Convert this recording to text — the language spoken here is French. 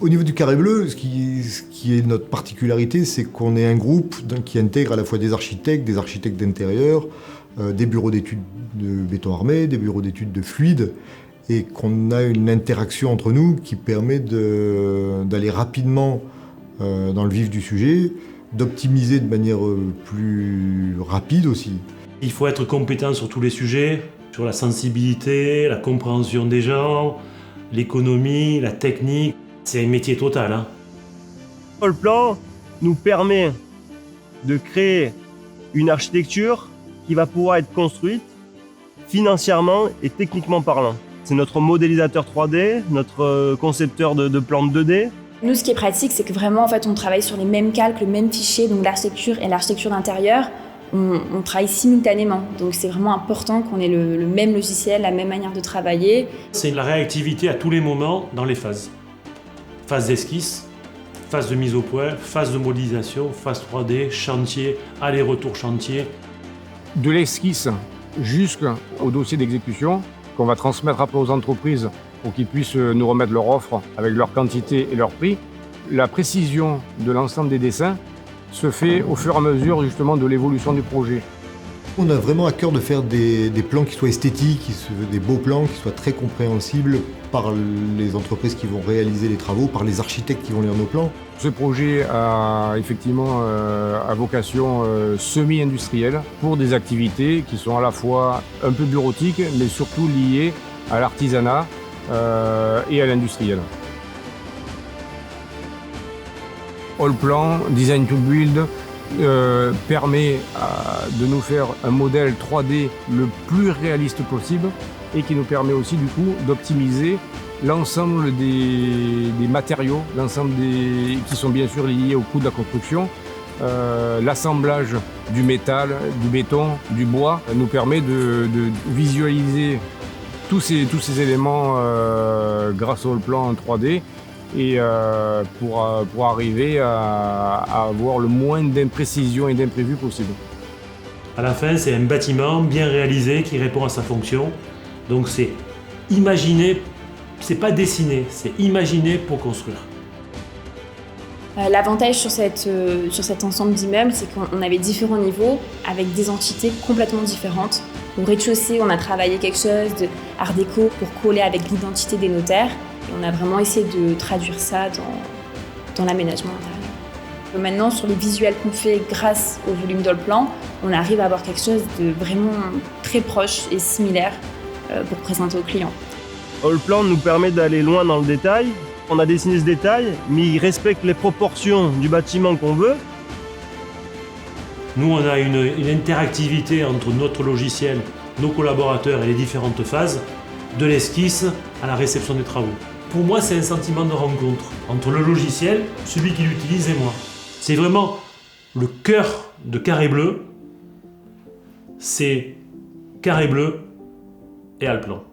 Au niveau du carré bleu, ce qui est notre particularité, c'est qu'on est un groupe qui intègre à la fois des architectes d'intérieur, des bureaux d'études de béton armé, des bureaux d'études de fluide, et qu'on a une interaction entre nous qui permet d'aller rapidement dans le vif du sujet, d'optimiser de manière plus rapide aussi. Il faut être compétent sur tous les sujets, sur la sensibilité, la compréhension des gens, l'économie, la technique. C'est un métier total. Allplan nous permet de créer une architecture qui va pouvoir être construite financièrement et techniquement parlant. C'est notre modélisateur 3D, notre concepteur de plantes 2D. Nous, ce qui est pratique, c'est que vraiment, en fait, on travaille sur les mêmes calques, le même fichier, donc l'architecture et l'architecture d'intérieur. On travaille simultanément, donc c'est vraiment important qu'on ait le même logiciel, la même manière de travailler. C'est la réactivité à tous les moments dans les phases. Phase d'esquisse, phase de mise au point, phase de modélisation, phase 3D, chantier, aller-retour chantier. De l'esquisse jusqu'au dossier d'exécution qu'on va transmettre après aux entreprises pour qu'ils puissent nous remettre leur offre avec leur quantité et leur prix. La précision de l'ensemble des dessins se fait au fur et à mesure justement de l'évolution du projet. On a vraiment à cœur de faire des plans qui soient esthétiques, des beaux plans, qui soient très compréhensibles par les entreprises qui vont réaliser les travaux, par les architectes qui vont lire nos plans. Ce projet a effectivement à vocation semi-industrielle pour des activités qui sont à la fois un peu bureautiques, mais surtout liées à l'artisanat et à l'industriel. Allplan, Design to Build, permet de nous faire un modèle 3D le plus réaliste possible et qui nous permet aussi du coup d'optimiser l'ensemble des matériaux, l'ensemble qui sont bien sûr liés au coût de la construction. L'assemblage du métal, du béton, du bois nous permet de visualiser tous ces éléments grâce au plan en 3D et pour arriver à avoir le moins d'imprécisions et d'imprévus possible. À la fin, c'est un bâtiment bien réalisé qui répond à sa fonction. Donc c'est imaginer, c'est pas dessiner, c'est imaginer pour construire. L'avantage sur cet ensemble d'immeubles, c'est qu'on avait différents niveaux avec des entités complètement différentes. Au rez-de-chaussée, on a travaillé quelque chose de art déco pour coller avec l'identité des notaires. Et on a vraiment essayé de traduire ça dans l'aménagement intérieur. Maintenant, sur les visuels qu'on fait grâce au volume d'Allplan, on arrive à avoir quelque chose de vraiment très proche et similaire pour présenter aux clients. Allplan nous permet d'aller loin dans le détail. On a dessiné ce détail, mais il respecte les proportions du bâtiment qu'on veut. Nous, on a une interactivité entre notre logiciel, nos collaborateurs et les différentes phases, de l'esquisse à la réception des travaux. Pour moi, c'est un sentiment de rencontre entre le logiciel, celui qui l'utilise et moi. C'est vraiment le cœur de Carré Bleu, c'est Carré Bleu et Allplan.